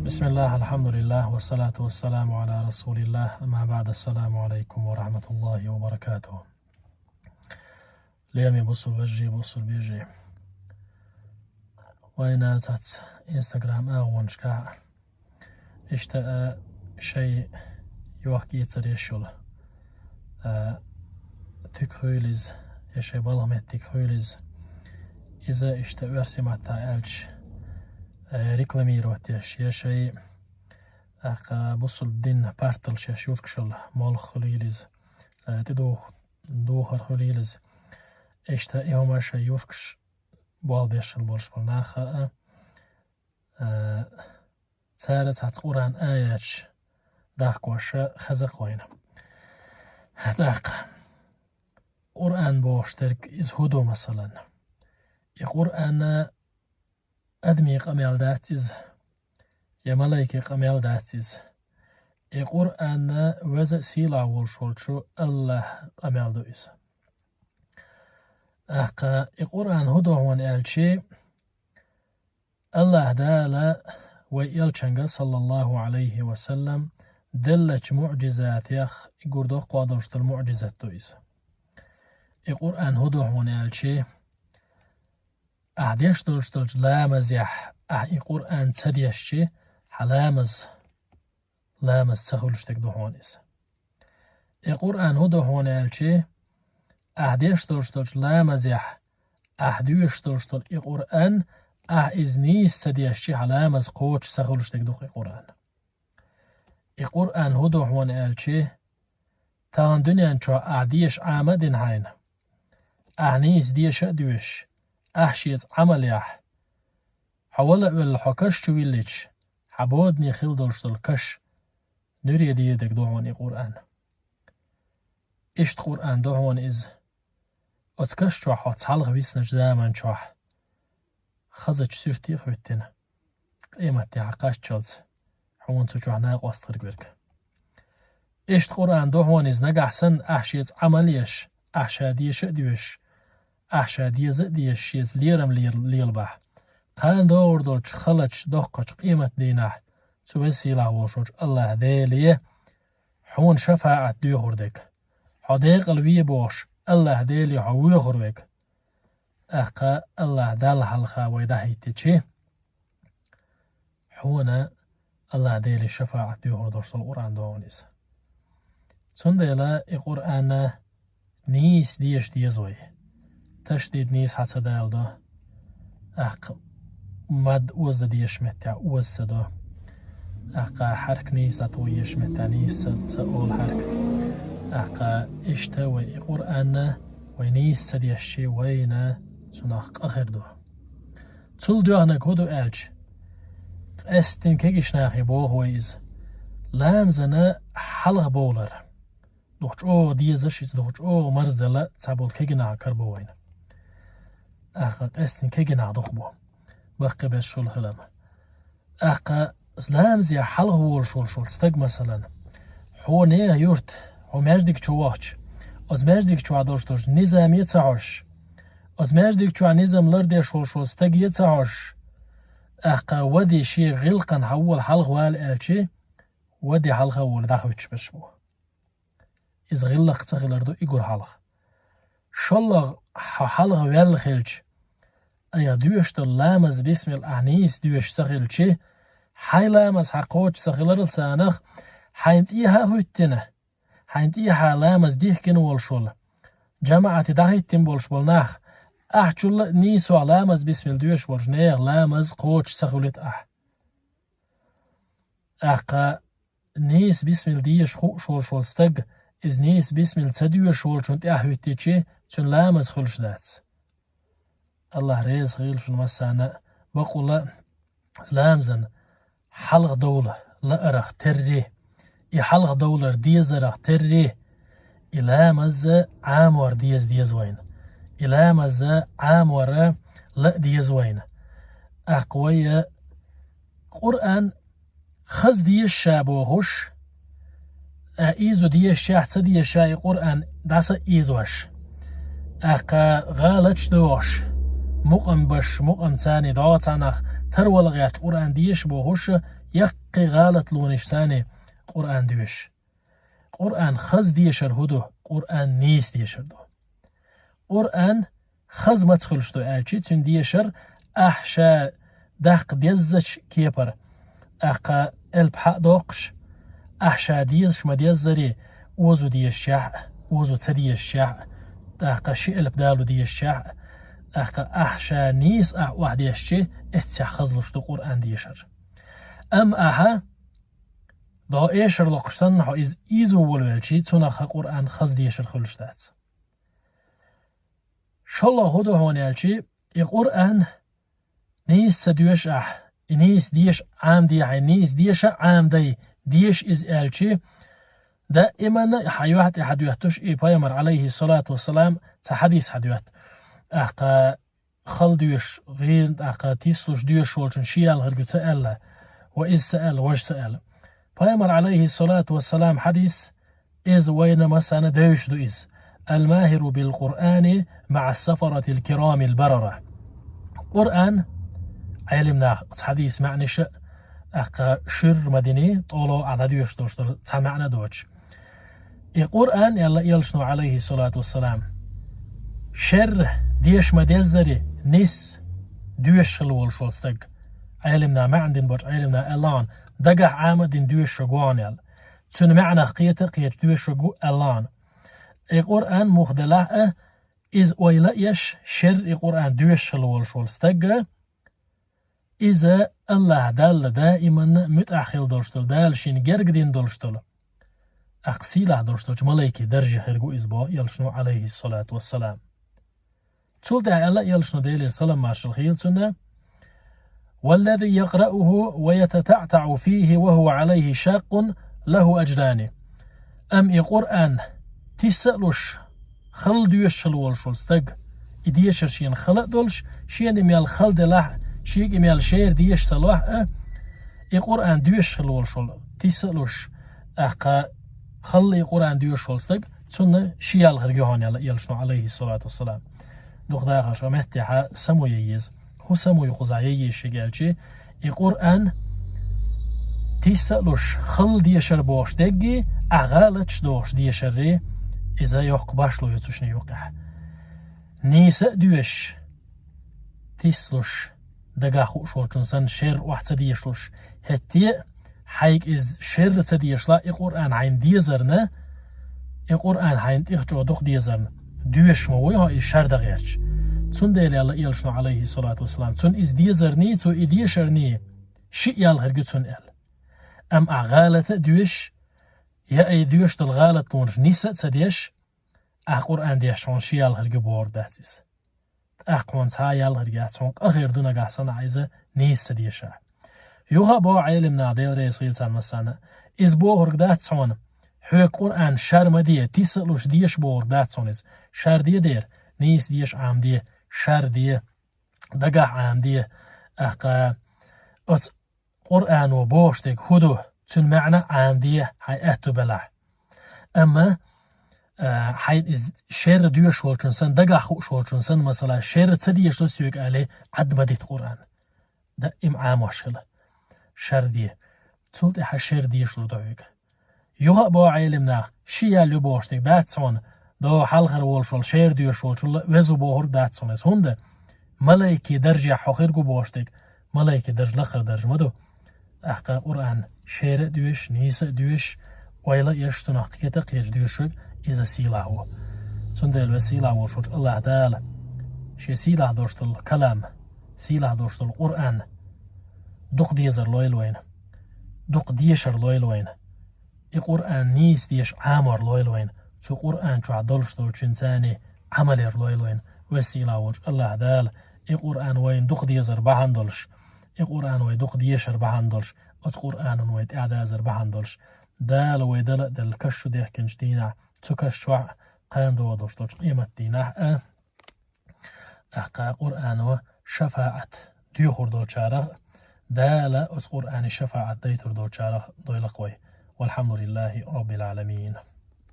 بسم الله الحمد لله والصلاة والسلام على رسول الله أما بعد السلام عليكم ورحمة الله وبركاته. ليمي بوصل وجهي بوصل بيجي وين تحت انستغرام أغوان شكا اشتاء شيء يوحكي يتريشول تكهوليز يشي بالهمت تكهوليز إذا اشتاء ورسمتا ألش ريكلاميروت يشي بوصل الدين بارتل يوركشل مال خليلز دوخر خليلز اشتا ايهما شي يوركش بوال بيشل بولش بالناخا تارت هات قرآن آياتش داق واشا خزق وين داق قرآن بوشترك إزهدو مثلا قرآن أدمي قميل داتيز يا ملايكي قميل داتيز قرآن وزا سيلا والشولشو الله قميل دويس قرآن هدو هون ألشي الله دالا ويلشنغ صلى الله عليه وسلم دلش معجزات يخ يقردو قادرشت المعجزات دويس قرآن هدو هون ألشي أحديش دولش لامز يح قرآن تديشي حلامز لامز سخولشتك دوهونيس قرآن هدو هون ألشي أحديش دولش لامز يح أحديش دولش قرآن إزنيس تديشي حلامز قوش سخولشتك دوخ قرآن قرآن هدو هون ألشي تان دنيا انشو أحديش عامدين هاين أحنيس ديش أدوش أحشيت عمل يح حوالا والحكش شويليش حبودني خلدرش الكش نريد يدك دوهون قرآن إشت قرآن دوهون إز أتكش شوح واتسحلغ بيسنج داما شوح خزج سيرتي خوتنا قيمتي حقاش تشلز حوان تشوح ناق واستغرق برك إشت قرآن دوهون إز نقع سن أحشيت عمليش أحشاديش أدوش أحشادية زديش يز ليرم ليلبح قان دور دولش خلج دوقش قيمة ديناه سوسي له وشوش الله ديليه حون شفاعة ديوهردك حديق الوي بوش الله ديلي حوي خروك أقا الله دال حلقا ويدهيتي حون الله ديلي شفاعة ديوهردوش القرآن دونيس سنديلا القرآن نيس ديش ديزوي تشديد نيس حسدال دو مد وز ديش متى وز دو حرك نيس تويش متى نيس تقول حرك اشتوي قرآن وينيس ديشي وينا سناق آخر دو تول دو هناك هدو ألج استن كيش ناخي بوه ويز لامزنا حلق بولر دوخش ديزش دوخش مرز دلا تابول كينا كربوين استن كينا دخبو بقى بشول خلام لامزي حلق هول شول استق مثلا هو نيه يورت هو ماجدك چوواچ از ماجدك چوا داشتوش نظامی تاش از ماجدك چوا نظام لرده شول استگی تاش ودي شي غلقن حول حلق والالشي ودي حلقه ول داخوچ بشمو از غلق تغلردو يقول حلق شلغ حلق والخلج ايا دوشت لامز بسم الانيس دوش سخلچي حي لامز حقوچ سخلر سانخ حينت إيها هوتنا حينت إيها لامز ديه كنوال شول جماعة داهيتين بولش بولناخ شول نيسو لامز بسم الدوش بولش نيغ لامز قوش سخولت نيس بسم الديش شول ستق إز نيس بسم التدوش شول شونت هوتيشي تون لامز خلش داتس الله ريز غيل شون مسانا بقول لامزن حلق دولة لا أرخ تري حلق دولار ديزرخ تري إلا مزا عامور ديز وين إلا مزا عامور لا ديز وين أقوية قرآن خز ديش شابوهوش إيزو ديش شاحت ديش شاي قرآن داسا إيزوش غالج دوش مقم بش مقم ثاني دوتانخ ترول غيات قرآن ديش بوهوش يقي غالت لونش ثاني قرآن ديش قرآن خز ديشر هدو قرآن نيس ديشر دو قرآن خز ما تخلش دو آلشي تون ديشر أحشا داق ديزش كيبر أقا البحق دوقش أحشا ديزش ما ديزري وزو ديش شاع وزو تديش شاع أقا شي البدالو ديش شاع أقا أحشا نيس واحد يشي اتسع خزلش دو قرآن ديشر أم أها دا إيشر لقشتن ها إز إيزو ولوالشي تونخ قرآن خز ديشر خلش دات شالله هدو هونيالشي القرآن نيس سديش نيس ديش عام دي نيس ديش عام دي ديش إز آلشي دائما حيوات حديوتش بيامر عليه الصلاة والسلام تحديث حديوت أقا خل ديش غير أقا تيسلوش ديش والشن شيال غير سأل وإز سأل وش سأل بيامر عليه الصلاة والسلام حديث إز وين مسانا ديش دو إز الماهر بالقرآن مع السفرة الكرام البررة قرآن علمنا حديث معنى أقا شر مديني طولو عدديوش دوشتر تمعنا دوش القرآن يلا يلشنو عليه الصلاة والسلام شر ديش مديزري نس دوش خلول شوستق علمنا معندن بوش علمنا الان دقح عامدين دوش رقوان يل تون معنا قيت دوش رقو الان القرآن مخدلة إز ويلأيش شر القرآن دوش خلول شوستق إذا الله دال دائما متأخر دلشتل دالشين جرقدين دلشتل أقسيله دلشتل ملايكي درجة خيرقو إزبا يلشنو عليه الصلاة والسلام تولدع الله يلشنو ديلير سلام ماشل خيلتنا والذي يقرأه ويتتعتع فيه وهو عليه شاق له أجران أم القرآن تسألوش خل ديوش خلول شلستق إديشر شين خلق دلش شين ميال خل دلح شيك ميال شير ديش صلاح القرآن ديش خلول شل تسألوش أقا خل القرآن ديش شلستق سنة شيال غريوهان يلشنو عليه الصلاة والسلام دخداها شمهتها سمو ييز هو سمو يقزعي شيقالشي القرآن تسألوش خل ديشر بوش دقي أغالتش دوش ديشر إذا يقباش له يتوشني يوقع نيسا ديش تسلوش دقاخو شولشون سن شر واحد تديشلوش هتي حيك إز شر تديشلا القرآن عين ديزرنا القرآن عين تيخجو دوخ ديزرنا ديش موي ها إز شر دغيرش تون ديلي الله يلشنو عليه الصلاة والسلام تون إز ديزرني تو إديشرني شيء يالغر تون إل أم أغالة ديش يا أي ديش دل تونش نيسا تديش القرآن ديشون شيء يالغر بور داتيس أقوان سايال غرياتون أخير دونا قاسنا عايزة نيس ديشا يوها بو علمنا ديل ريس غيلتان مسانا إز بو هرقداتون حوي قرآن شار مدية تسألوش ديش بو هرقداتون إز شار دي دير نيس ديش عام دي شار دي دقاح عام دي أقا أت قرآن وبوشتك هدو تن معنى عام دي هاي أهتو بلع أما حيث إز شر ديوش شولشنسن دقاح شولشنسن مثلا شر تديش رسيوك عليه عد مديت قرآن ده إمعام وشله شر دي تولت إحا شر ديش لدعوك يوها بو علمنا شيا لبوشتك داتسون دو حلخر والشول شر ديوش شولشل وزو بوهر داتسون إز هنده ملايكي درجة حقيرقو بوشتك ملايكي درج لخر درج مدو أحقا قرآن شر ديوش نيسا ديوش ويلا يشتن حقيقة قيش ديوشوك إذا سيلاهو سندل وسيلاهو شوش الله تعالى شي سيلاه دوشت الكلام سيلاه دوشت القرآن دق ديزر لويل وين دق ديشر لويل وين القرآن نيس ديش عامر لويل وين تو قرآن شو عدلش دول شنساني عملير لويل وين وسيلاهو الله تعالى القرآن وين دق ديزر بهندلش القرآن وين دق ديشر بهندلش القرآن وين إعدازر بهندلش دال ويدل دل كشو ديه كنجدينا تكشوع قاندو دوشتوش قيمة دينا أحقا قرآن شفاعة ديوخور دول شارع دال أس قرآن شفاعة ديتر دول شارع دويلقوي والحمد لله رب العالمين.